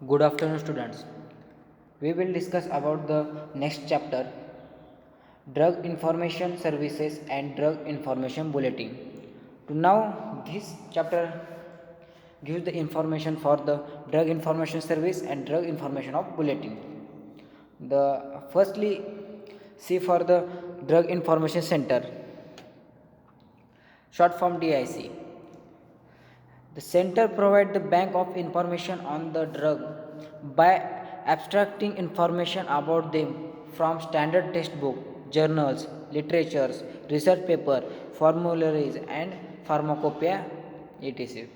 Good afternoon, students. We will discuss about the next chapter, Drug Information Services and Drug Information Bulletin. To now, this chapter gives the information for the Drug Information Service and Drug Information of Bulletin. The firstly, see for the Drug Information Center, short form DIC. The center provides the bank of information on the drug by abstracting information about them from standard textbook, journals, literatures, research paper, formularies and pharmacopoeia etc.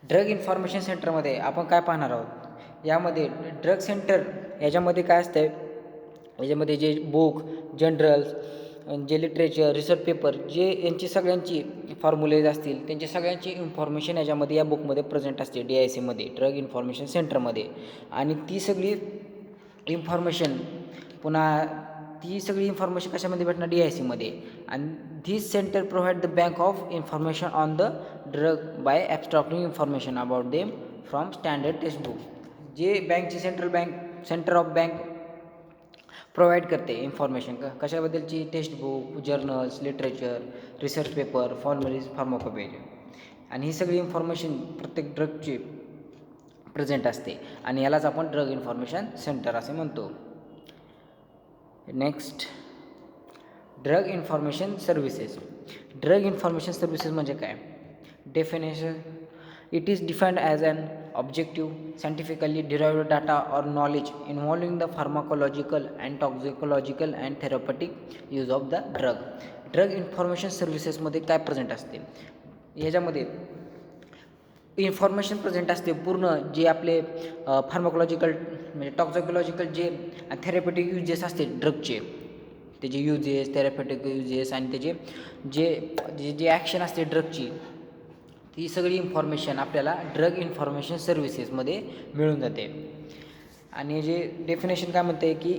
Drug information सेंटरमध्ये आपण काय पाहणार आहोत. यामध्ये drug centre याच्यामध्ये काय असतं, याच्यामध्ये जे बुक, जनरल्स, जे लिटरेचर, रिसर्च पेपर, जे यांची सगळ्यांची फॉर्म्युलेज असतील त्यांची सगळ्यांची इन्फॉर्मेशन याच्यामध्ये या बुकमध्ये प्रेझेंट असते, DICमध्ये, ड्रग इन्फॉर्मेशन सेंटरमध्ये. आणि ती सगळी इन्फॉर्मेशन इन्फॉर्मेशन कशामध्ये भेटणार, DICमध्ये. आणि this centre provide the bank of information on the drug by abstracting information about them from standard textbook. जे बँकची सेंटर ऑफ बँक प्रोव्हाइड करते इन्फॉर्मेशन कशाबद्दलची, textbook, journals, literature, research paper, formularies, pharmacopoeias. आणि ही सगळी इन्फॉर्मेशन प्रत्येक ड्रगची present असते आणि यालाच आपण ड्रग इन्फॉर्मेशन सेंटर असे म्हणतो. Next, drug information services. Drug information services म्हणजे काय? Definition: it is defined as an objective, scientifically derived data or knowledge involving the pharmacological and toxicological and therapeutic use of the drug. Drug information सर्व्हिसेसमध्ये काय present असते? ह्याच्यामध्ये information present असते पूर्ण जे आपले फार्माकोलॉजिकल म्हणजे टॉक्झिकोलॉजिकल जे थेरपेटिक युजेस असते ड्रगचे, त्याचे युजेस, थेरपेटिक युजेस आणि त्याचे जे ॲक्शन असते ड्रगची, ही सगळी इन्फॉर्मेशन आपल्याला ड्रग इन्फॉर्मेशन सर्व्हिसेसमध्ये मिळून जाते. आणि जे डेफिनेशन काय म्हणते की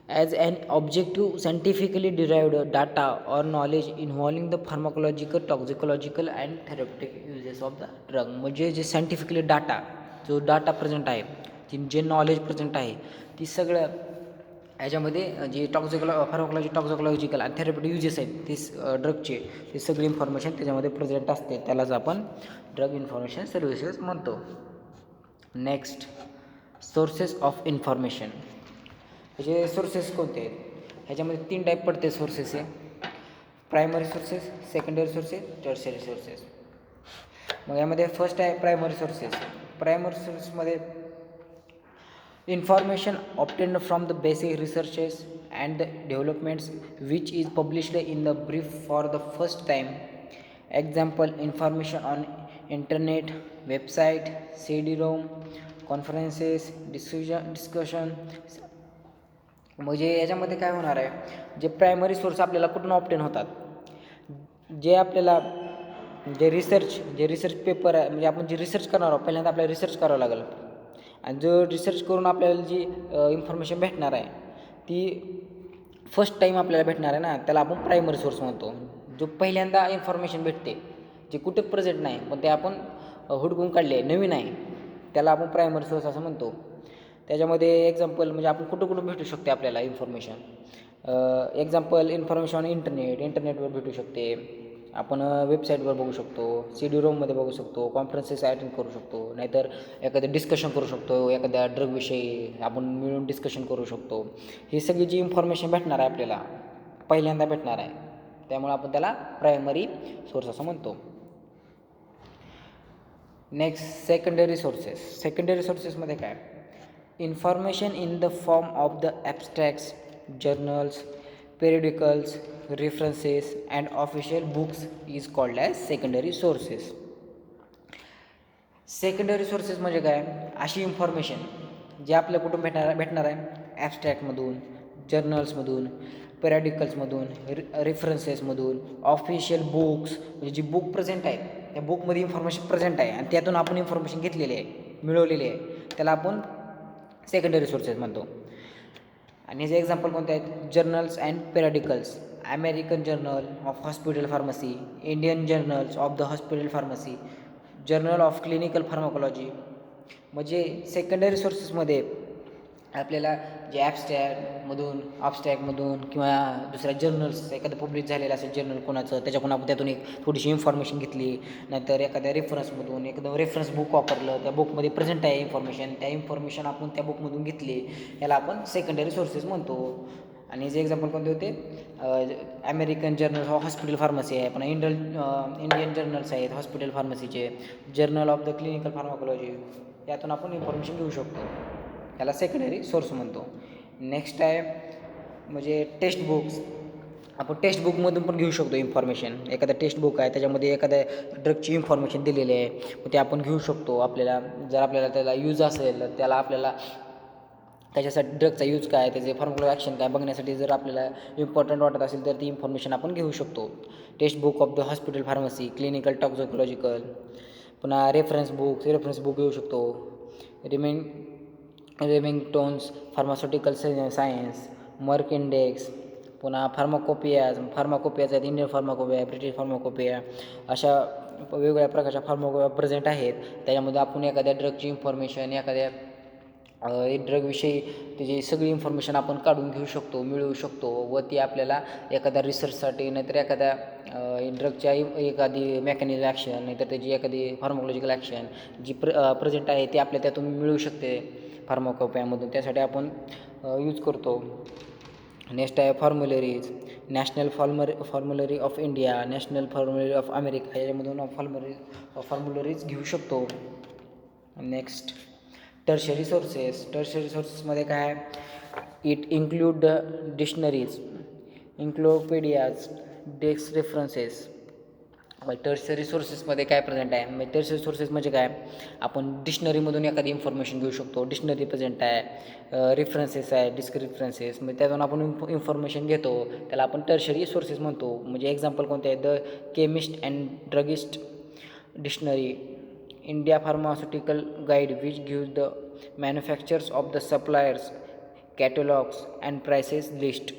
as an objective scientifically derived data or knowledge involving the pharmacological, toxicological and therapeutic uses of the drug. म्हणजे जे सायंटिफिकली जो डाटा प्रेझेंट आहे, जे नॉलेज प्रेझेंट आहे, ती सगळं याच्यामध्ये जे टॉक्झिकोलॉजिकल आणि थेरपेटिक युजेस आहेत ते ड्रगचे, ते सगळी इन्फॉर्मेशन त्याच्यामध्ये प्रेझेंट असते. त्यालाच आपण ड्रग इन्फॉर्मेशन सर्व्हिसेस म्हणतो. Next, sources of information. ह्याचे सोर्सेस कोणते आहेत? ह्याच्यामध्ये 3 टाईप पडते सोर्सेस आहे: primary sources, secondary sources, tertiary sources. मग यामध्ये फर्स्ट आहे प्रायमरी सोर्सेस. प्रायमरी सोर्समध्ये information obtained from the basic researches and the developments which is published in the brief for the first time. Example: information on internet, website, CD-ROM, conferences, discussion. म्हणजे याच्यामध्ये काय होणार आहे, जे primary source आपल्याला कुठून obtain होतात, जे आपल्याला जे रिसर्च पेपर आहे, म्हणजे आपण जे रिसर्च करणार आहोत पहिल्यांदा आपल्याला रिसर्च करावं लागेल. आणि जो रिसर्च करून आपल्याला जी इन्फॉर्मेशन भेटणार आहे ती फर्स्ट टाईम आपल्याला भेटणार आहे ना, त्याला आपण प्रायमरी सोर्स म्हणतो. जो पहिल्यांदा इन्फॉर्मेशन भेटते, जे कुठे प्रेझेंट नाही पण ते आपण हुडकून काढले, नवीन आहे, त्याला आपण प्रायमरी सोर्स असं म्हणतो. त्याच्यामध्ये एक्झाम्पल म्हणजे आपण कुठं भेटू शकते आपल्याला इन्फॉर्मेशन. एक्झाम्पल: इन्फॉर्मेशन इंटरनेटवर भेटू शकते, आपण वेबसाईटवर बघू शकतो, CD-ROMमध्ये बघू शकतो, कॉन्फरन्सेस अटेंड करू शकतो, नाहीतर एखादं डिस्कशन करू शकतो, एखाद्या ड्रगविषयी आपण मिळून डिस्कशन करू शकतो. ही सगळी जी इन्फॉर्मेशन भेटणार आहे आपल्याला पहिल्यांदा भेटणार आहे, त्यामुळे आपण त्याला प्रायमरी सोर्स असं म्हणतो. Next, secondary sources. सेकंडरी सोर्सेसमध्ये काय? Information in the form of the abstracts, journals, periodicals, references and official books is called as secondary sources. Secondary sources म्हणजे काय? अशी इन्फॉर्मेशन जे आपल्या कुठून भेटणार आहे, ॲब्स्ट्रॅक्टमधून, जर्नल्समधून, पेरिडिकल्समधून, रेफरन्सेसमधून, ऑफिशियल बुक्स, म्हणजे जी बुक प्रेझेंट आहेत त्या बुकमध्ये इन्फॉर्मेशन प्रेझेंट आहे आणि त्यातून आपण इन्फॉर्मेशन घेतलेली आहे, मिळवलेली आहे, त्याला आपण सेकंडरी सोर्सेस म्हणतो. आणि याचे एक्झाम्पल कोणते आहेत? Journals and periodicals: American journal of hospital pharmacy, Indian journals of the hospital pharmacy, journal of clinical pharmacology, म्हणजे सेकंडरी सोर्सेसमध्ये आपल्याला जे ॲबस्ट्रॅक्टमधून किंवा दुसऱ्या जर्नल्स एखादं पब्लिश झालेलं असेल जर्नल कोणाचं त्याच्याकडून आपण त्यातून एक थोडीशी इन्फॉर्मेशन घेतली, नाहीतर एखाद्या रेफरन्समधून एखादं रेफरन्स बुक वापरलं, त्या बुकमध्ये प्रेझेंट आहे इन्फॉर्मेशन, त्या इन्फॉर्मेशन आपण त्या बुकमधून घेतली, याला आपण सेकंडरी सोर्सेस म्हणतो. आणि जे एक्झाम्पल कोणते होते, American journal of hospital pharmacy आहे, पण इंडियन जर्नल्स आहेत हॉस्पिटल फार्मसीचे, journal of the clinical pharmacology, यातून आपण इन्फॉर्मेशन घेऊ शकतो, याला सेकंडरी सोर्स म्हणतो. नेक्स्ट आहे म्हणजे टेक्स्ट बुक्स. आपण टेक्स्ट बुकमधून पण घेऊ शकतो इन्फॉर्मेशन. एखादा टेक्स्ट बुक आहे त्याच्यामध्ये एखाद्या ड्रगची इन्फॉर्मेशन दिलेली आहे, मग ते आपण घेऊ शकतो. आपल्याला त्याला यूज असेल तर त्याला आपल्याला त्याच्यासाठी ड्रगचा यूज काय, त्याचे फार्मकोलॉजी ॲक्शन काय बघण्यासाठी जर आपल्याला इम्पॉर्टंट वाटत असेल तर ती इन्फॉर्मेशन आपण घेऊ शकतो. Text book of the hospital pharmacy, clinical toxicological, पुन्हा रेफरन्स बुक घेऊ शकतो. Remington's pharmaceutical science, Merck index, पुन्हा फार्माकोपियाचा आहेत, इंडियन फार्माकोपिया, ब्रिटिश फार्माकोपिया, अशा वेगवेगळ्या प्रकारच्या फार्माकोपिया प्रेझेंट आहेत. त्याच्यामध्ये आपण एखाद्या ड्रगची इन्फॉर्मेशन, एखाद्या ड्रगविषयी त्याची सगळी इन्फॉर्मेशन आपण काढून घेऊ शकतो, मिळवू शकतो, व ती आपल्याला एखाद्या रिसर्चसाठी नाहीतर एखाद्या ड्रगच्या एखादी मेकॅनिझम ॲक्शन नाहीतर त्याची एखादी फार्माकोलॉजिकल ॲक्शन जी प्रेझेंट आहे ती आपल्या त्यातून मिळू शकते फार्माकोपियामधून, त्यासाठी आपण यूज करतो. नेक्स्ट आहे formularies. National formulary of India, national formulary of America, याच्यामधून फॉर्म्युलरीज घेऊ शकतो. नेक्स्ट टर्शरी सोर्सेसमध्ये काय आहे, it include the dictionaries, encyclopedias, desk references. Tertiary सोर्सेसमध्ये काय प्रेझेंट आहे, म्हणजे टर्शरी सोर्सेस म्हणजे काय, आपण डिक्शनरीमधून एखादी इन्फॉर्मेशन घेऊ शकतो, डिक्शनरी प्रेझेंट आहे, रेफरन्सेस आहे, डिस्क रेफरन्सेस, म्हणजे त्यातून आपण इन्फॉर्मेशन घेतो, त्याला आपण टर्शरी सोर्सेस म्हणतो. म्हणजे एक्झाम्पल कोणते आहे, the chemist and druggist dictionary, India pharmaceutical guide which gives the manufactures of the suppliers catalogues and prices list,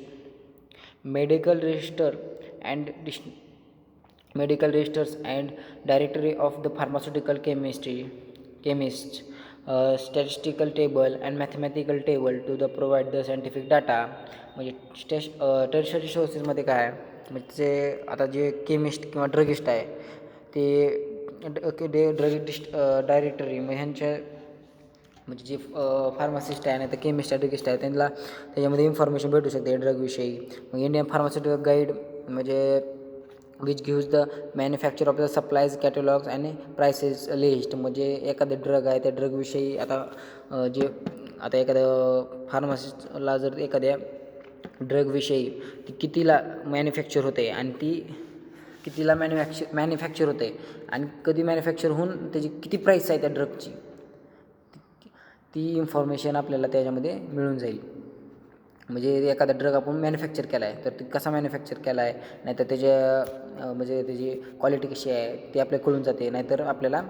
medical registers and directory of the pharmaceutical chemists, statistical table and mathematical table to the provide the scientific data. म्हणजे tertiary सोर्सेसमध्ये काय आहे, म्हणजे ते आता जे chemist किंवा druggist आहे ते डायरेक्टरी म्हणजे ह्यांच्या म्हणजे जे फार्मासिस्ट आहे नाही तर केमिस्ट आहे ड्रगिस्ट आहे त्यांना त्याच्यामध्ये इन्फॉर्मेशन भेटू शकते ड्रगविषयी. मग इंडियन फार्मास्युटिकल गाईड म्हणजे which gives the manufacture of the supplies catalogues आणि प्राइसेस लिस्ट. म्हणजे एखादं ड्रग आहे त्या ड्रगविषयी आता एखाद्या फार्मासिस्टला जर एखाद्या ड्रगविषयी ती कितीला मॅन्युफॅक्चर होते आणि ती कितीला मॅन्युफॅक्चर होते आणि कधी मॅन्युफॅक्चर होऊन त्याची किती प्राईस आहे त्या ड्रगची, ती इन्फॉर्मेशन आपल्याला त्याच्यामध्ये मिळून जाईल. म्हणजे एखादा ड्रग आपण मॅन्युफॅक्चर केला आहे तर ते कसा मॅन्युफॅक्चर केला आहे, नाहीतर म्हणजे त्याची क्वालिटी कशी आहे ती आपल्याला कळून जाते, नाहीतर आपल्याला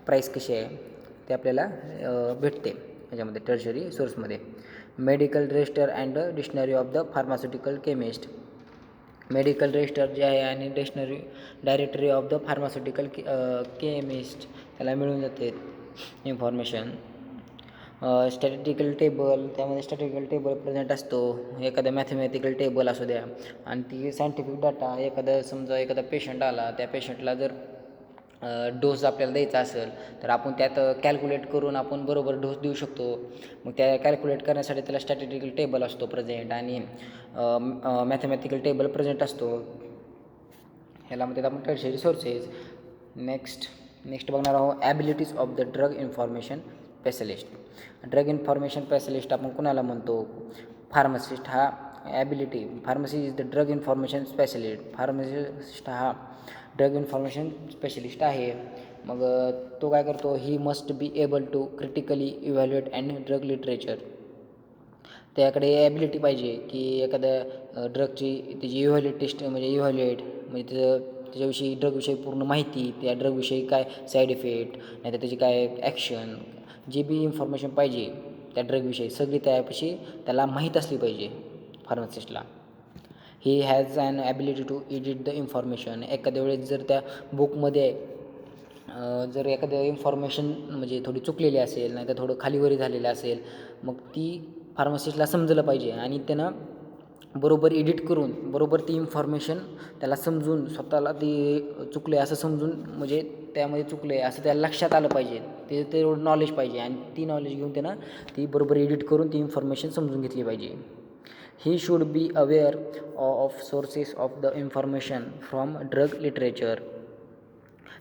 प्राईस कशी आहे ते आपल्याला भेटते याच्यामध्ये टर्शरी सोर्समध्ये. Medical register and dictionary of the pharmaceutical chemist, medical register जे आहे आणि directory of the pharmaceutical chemist त्याला मिळून जाते इन्फॉर्मेशन. स्टॅटिस्टिकल टेबल, त्यामध्ये स्टॅटिस्टिकल टेबल प्रेझेंट असतो, एखादा मॅथमॅटिकल टेबल असू द्या, आणि ती सायंटिफिक डाटा समजा एखादा पेशंट आला त्या पेशंटला जर डोस आपल्याला द्यायचा असेल तर आपण त्यात कॅल्क्युलेट करून आपण बरोबर डोस देऊ शकतो. मग त्या कॅल्क्युलेट करण्यासाठी त्याला स्टॅटिस्टिकल टेबल असतो प्रेझेंट आणि मॅथमॅटिकल टेबल प्रेझेंट असतो. ह्याला म्हणतात आपण टर्शरी सोर्सेस. नेक्स्ट बघणार आहोत abilities of the drug information specialist. Drug information specialist आपण कोणाला म्हणतो, फार्मासिस्ट हा ability, pharmacy is the drug information specialist, pharmacist हा ड्रग इन्फॉर्मेशन स्पेशलिस्ट आहे. मग तो काय करतो, he must be able to critically evaluate and drug literature. त्याकडे ॲबिलिटी पाहिजे की एखाद्या ड्रगची त्याची इव्हॅल्युएट म्हणजे त्याच्याविषयी ड्रगविषयी पूर्ण माहिती, त्या ड्रगविषयी काय साईड इफेक्ट नाही तर त्याची काय ॲक्शन, जी बी इन्फॉर्मेशन पाहिजे त्या ड्रगविषयी सगळी त्याला माहीत असली पाहिजे फार्मासिस्टला. He has an ability to edit the information. एखाद्या वेळेस जर त्या बुकमध्ये जर एखादं इन्फॉर्मेशन म्हणजे थोडी चुकलेली असेल नाही तर थोडं खालीवरी झालेलं असेल मग ती फार्मासिस्टला समजलं पाहिजे आणि त्यानं बरोबर एडिट करून बरोबर ती इन्फॉर्मेशन त्याला समजून स्वतःला ती चुकले असं समजून म्हणजे त्यामध्ये चुकले असं त्याला लक्षात आलं पाहिजे ते तेवढं नॉलेज पाहिजे आणि ती नॉलेज घेऊन त्यानं ती बरोबर एडिट करून ती इन्फॉर्मेशन समजून घेतली पाहिजे. He should be aware of sources of the information from drug literature.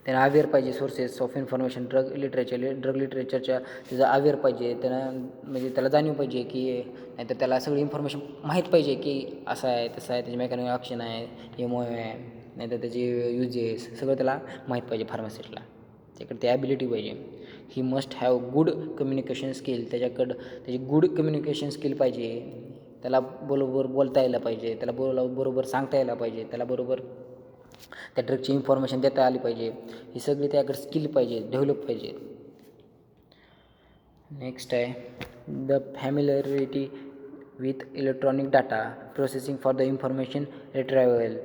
त्यांना अवेअर पाहिजे सोर्सेस ऑफ इन्फॉर्मेशन ड्रग लिटरेचरच्या त्याचा अवेअर पाहिजे. त्यानं म्हणजे त्याला जाणीव पाहिजे की नाहीतर त्याला सगळी इन्फॉर्मेशन माहीत पाहिजे की असं आहे तसं आहे त्याची मेकॅनिकल ॲक्शन आहे एमओ आहे नाहीतर त्याचे युजेस सगळं त्याला माहीत पाहिजे फार्मासिस्टला. त्याकडे ती ॲबिलिटी पाहिजे. He must have good communication skill. त्याची गुड कम्युनिकेशन स्किल पाहिजे. त्याला बरोबर बोलता यायला पाहिजे. त्याला बरोबर सांगता यायला पाहिजे. त्याला बरोबर त्या ड्रगची इन्फॉर्मेशन देता आली पाहिजे. ही सगळी त्याकडे स्किल पाहिजे डेव्हलप पाहिजे. नेक्स्ट आहे the familiarity with electronic data processing for the information retrieval.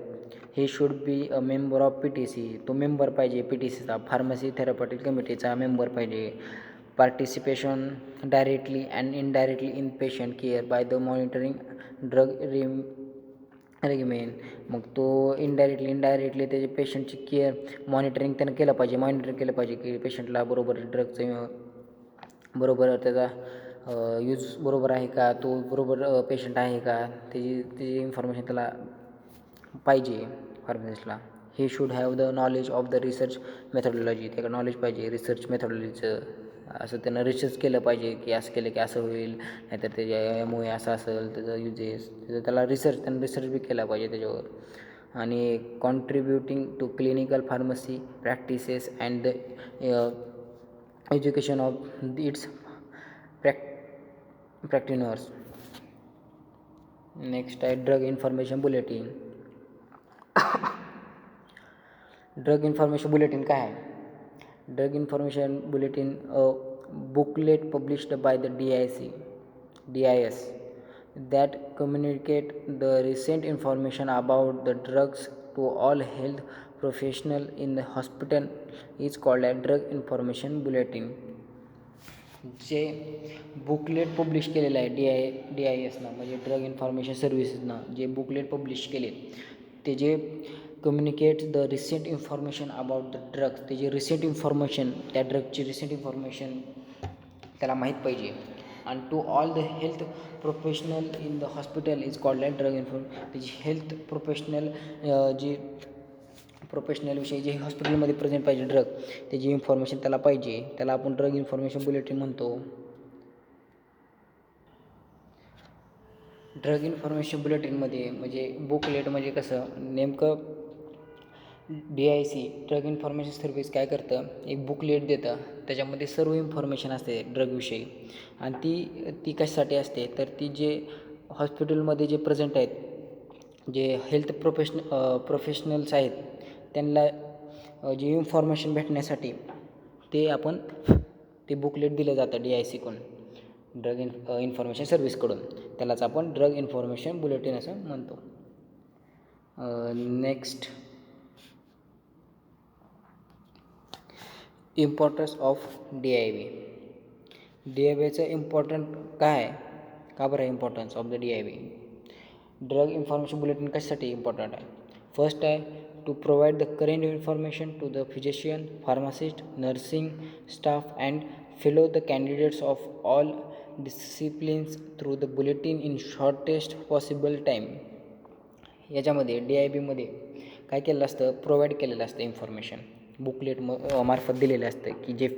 He should be a member of PTC. तो मेंबर पाहिजे PTCचा फार्मसी थेरपॉटिक कमिटीचा मेंबर पाहिजे. Participation directly and indirectly in patient care by the monitoring drug regimen. मग तो indirectly त्याचे पेशंटची care monitoring त्यानं केलं पाहिजे की पेशंटला बरोबर ड्रगचं बरोबर त्याचा यूज बरोबर आहे का तो बरोबर पेशंट आहे का त्याची इन्फॉर्मेशन त्याला पाहिजे फार्मासिस्टला. He should have the knowledge of the research methodology. त्याकडे नॉलेज पाहिजे रिसर्च मेथडॉलॉजीचं. असं त्यानं रिसर्च केलं पाहिजे की असं केलं की असं होईल नाहीतर त्याच्या MOA असं असेल त्याचं युजेस त्याला त्यानं रिसर्च बी केला पाहिजे त्याच्यावर. आणि contributing to clinical pharmacy practices and the education of its practitioners. Next आहे drug information bulletin. Drug information bulletin काय आहे? Drug information bulletin booklet published by the DIS that communicate the recent information about the drugs to all health professional in the hospital is called a drug information bulletin. जे booklet publish केलेलं आहे DISनं म्हणजे drug information सर्व्हिसेसनं जे booklet publish केले ते जे communicate the recent information about the drugs. त्याची recent information त्या ड्रगची रिसेंट इन्फॉर्मेशन त्याला माहीत पाहिजे. आणि to all the health professional in the hospital is called at drug त्याची हेल्थ प्रोफेशनल जी प्रोफेशनलविषयी जे हॉस्पिटलमध्ये प्रेझेंट पाहिजे ड्रग त्याची इन्फॉर्मेशन त्याला पाहिजे. त्याला आपण ड्रग इन्फॉर्मेशन बुलेटिन म्हणतो. ड्रग इन्फॉर्मेशन बुलेटिनमध्ये म्हणजे बुकलेट म्हणजे कसं नेमकं DIC ड्रग इन्फॉर्मेशन सर्व्हिस काय करतं एक बुकलेट देतं त्याच्यामध्ये सर्व इन्फॉर्मेशन असते ड्रगविषयी. आणि ती कशासाठी असते तर ती जे हॉस्पिटलमध्ये जे प्रेझेंट आहेत जे हेल्थ प्रोफेशनल्स आहेत त्यांना जे इन्फॉर्मेशन भेटण्यासाठी ते बुकलेट दिलं जातं DICकडून ड्रग इन्फॉर्मेशन सर्व्हिसकडून. त्यालाच आपण ड्रग इन्फॉर्मेशन बुलेटिन असं म्हणतो. Next importance of DIV. Important काय आहे का बरं importance of the DIV. Drug information bulletin कशासाठी इम्पॉर्टंट आहे? फर्स्ट आहे to provide the current information to the physician pharmacist nursing staff and fellow the candidates of all disciplines through the bulletin in shortest possible time. याच्यामध्ये DIVमध्ये काय केलेलं असतं provide केलेलं असतं इन्फॉर्मेशन बुकलेट मार्फत दिलेलं असतं की जे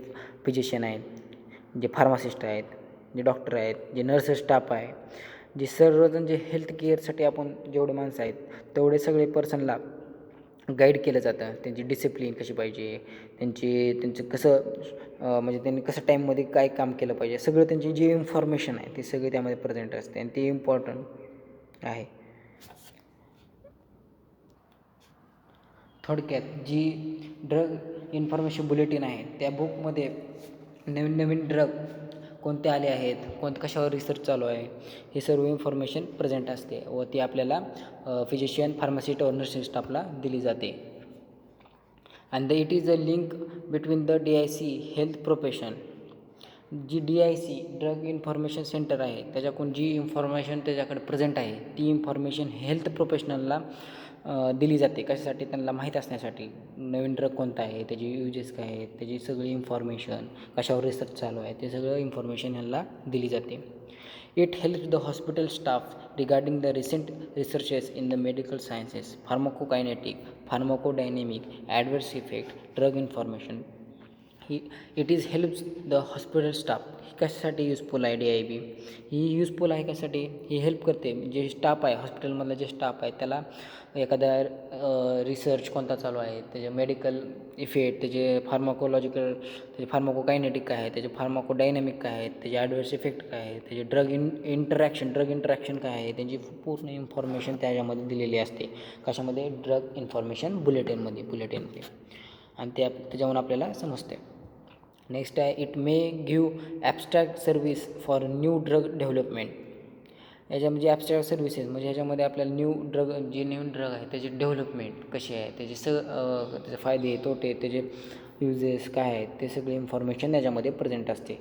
फिजिशियन आहेत जे फार्मासिस्ट आहेत जे डॉक्टर आहेत जे नर्स स्टाफ आहे जे सर्वजण जे हेल्थ केअरसाठी आपण जेवढे माणसं आहेत तेवढे सगळे पर्सनला गाईड केलं जातं. त्यांची डिसिप्लिन कशी पाहिजे त्यांचं कसं म्हणजे त्यांनी कसं टाईममध्ये काय काम केलं पाहिजे सगळं त्यांची जी इन्फॉर्मेशन आहे ती सगळी त्यामध्ये प्रेझेंट असते आणि ती इम्पॉर्टंट आहे. थोडक्यात जी ड्रग इन्फॉर्मेशन बुलेटिन आहे त्या बुकमध्ये नवीन ड्रग कोणते आले आहेत कशावर रिसर्च चालू आहे हे सर्व इन्फॉर्मेशन प्रेझेंट असते व ती आपल्याला फिजिशियन फार्मासिस्ट व नर्सिंग स्टाफला दिली जाते. and it is a link between the DIC health profession. जी DIC ड्रग इन्फॉर्मेशन सेंटर आहे त्याच्याकडून जी इन्फॉर्मेशन त्याच्याकडे प्रेझेंट आहे ती इन्फॉर्मेशन हेल्थ प्रोफेशनलला दिली जाते. कशासाठी? त्यांना माहीत असण्यासाठी नवीन ड्रग कोणता आहे, त्याची युजेस काय आहेत, त्याची सगळी इन्फॉर्मेशन, कशावर रिसर्च चालू आहे, ते सगळं इन्फॉर्मेशन ह्यांना दिली जाते. It helps the hospital staff regarding the recent researches in the medical sciences, pharmacokinetic, pharmacodynamic, adverse effect, drug information. It is helps the hospital staff. ही कशासाठी युजफुल आहे DIB? ही युजफुल आहे कशासाठी? ही हेल्प करते. जे स्टाफ आहे हॉस्पिटलमधला जे स्टाफ आहे त्याला एखादा रिसर्च कोणता चालू आहे, त्याचे मेडिकल इफेक्ट, त्याचे फार्माकोलॉजिकल, त्याचे फार्माकोकायनेटिक काय आहे, त्याचे फार्माकोडायनॅमिक काय आहेत, त्याचे ॲडवर्स इफेक्ट काय आहे, त्याचे ड्रग इंटरॅक्शन काय आहे, त्यांची पूर्ण इन्फॉर्मेशन त्याच्यामध्ये दिलेली असते. कशामध्ये? ड्रग इन्फॉर्मेशन बुलेटिनमध्ये आणि त्याच्यावरून आपल्याला समजते. नेक्स्ट आहे it may give abstract service for new drug development. याच्या म्हणजे ॲबस्ट्रॅक्ट सर्व्हिसेस म्हणजे ह्याच्यामध्ये आपल्याला नवीन ड्रग आहे त्याची डेव्हलपमेंट कशी आहे, त्याचे त्याचे फायदे तोटे, त्याचे युजेस काय आहेत, ते सगळे इन्फॉर्मेशन याच्यामध्ये प्रेझेंट असते,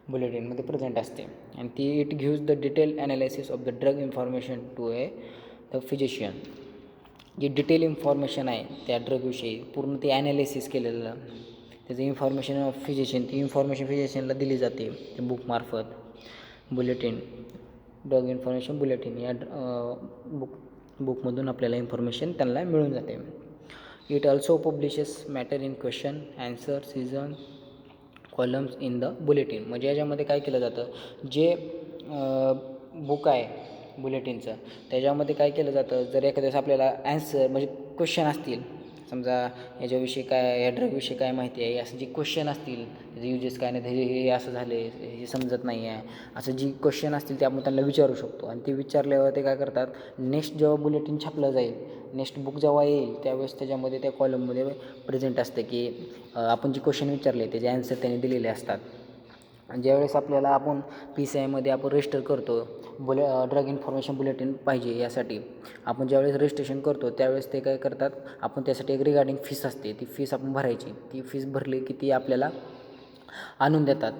बुलेटिनमध्ये प्रेझेंट असते. आणि ती it gives the detail analysis of the drug information to the physician. जी डिटेल इन्फॉर्मेशन आहे त्या ड्रगविषयी पूर्ण ते ॲनालिसिस केलेलं, त्याचं इन्फॉर्मेशन ऑफ फिजिशियन, ती इन्फॉर्मेशन फिजिशियनला दिली जाते ते बुकमार्फत. बुलेटिन, ड्रग इन्फॉर्मेशन बुलेटिन या बुकमधून आपल्याला इन्फॉर्मेशन त्यांना मिळून जाते. It also publishes matter in question answer season columns in the bulletin. म्हणजे याच्यामध्ये काय केलं जातं, जे बुक आहे बुलेटिनचं त्याच्यामध्ये काय केलं जातं, जर एखाद्या वेळेस आपल्याला ॲन्सर म्हणजे क्वेश्चन असतील, समजा याच्याविषयी काय, या ड्रगविषयी काय माहिती आहे, असं जे क्वेश्चन असतील, त्याचे युजेस काय नाही, हे असं झाले, हे समजत नाही आहे, असं जी क्वेश्चन असतील ते आपण त्यांना विचारू शकतो. आणि ते विचारल्यावर ते काय करतात, नेक्स्ट जेव्हा बुलेटिन छापलं जाईल, नेक्स्ट बुक जेव्हा येईल त्यावेळेस त्याच्यामध्ये त्या कॉलममध्ये प्रेझेंट असते की आपण जे क्वेश्चन विचारले त्याचे ॲन्सर त्यांनी दिलेले असतात. आणि ज्यावेळेस आपल्याला आपण PCIमध्ये आपण रजिस्टर करतो ड्रग इन्फॉर्मेशन बुलेटिन पाहिजे यासाठी, आपण ज्यावेळेस रजिस्ट्रेशन करतो त्यावेळेस ते काय करतात, आपण त्यासाठी एक रिगार्डिंग फीस असते, ती फीस आपण भरायची. ती फीस भरली की ती आपल्याला आणून देतात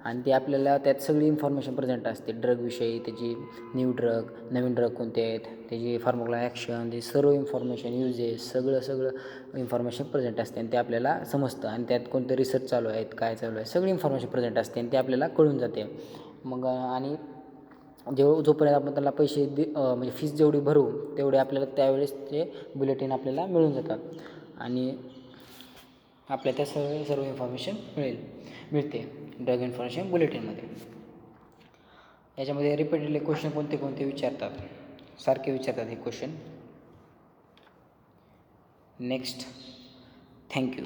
आणि ते आपल्याला त्यात सगळी इन्फॉर्मेशन प्रेझेंट असते ड्रगविषयी, त्याची नवीन ड्रग कोणते आहेत, त्याची फार्मोला ॲक्शन, ते सर्व इन्फॉर्मेशन, युजेस, सगळं इन्फॉर्मेशन प्रेझेंट असते आणि ते आपल्याला समजतं. आणि त्यात कोणते रिसर्च चालू आहेत, काय चालू आहे, सगळी इन्फॉर्मेशन प्रेझेंट असते आणि ते आपल्याला कळून जाते. मग आणि जोपर्यंत आपण त्याला पैसे म्हणजे फीस जेवढी भरू तेवढे आपल्याला त्यावेळेस ते बुलेटिन आपल्याला मिळून जातात आणि आपल्या त्या सर्व इन्फॉर्मेशन मिळते ड्रग इन्फॉर्मेशन बुलेटिनमध्ये. याच्यामध्ये रिपीटेडली क्वेश्चन कोणते विचारतात, सारखे विचारतात हे क्वेश्चन. Next, thank you.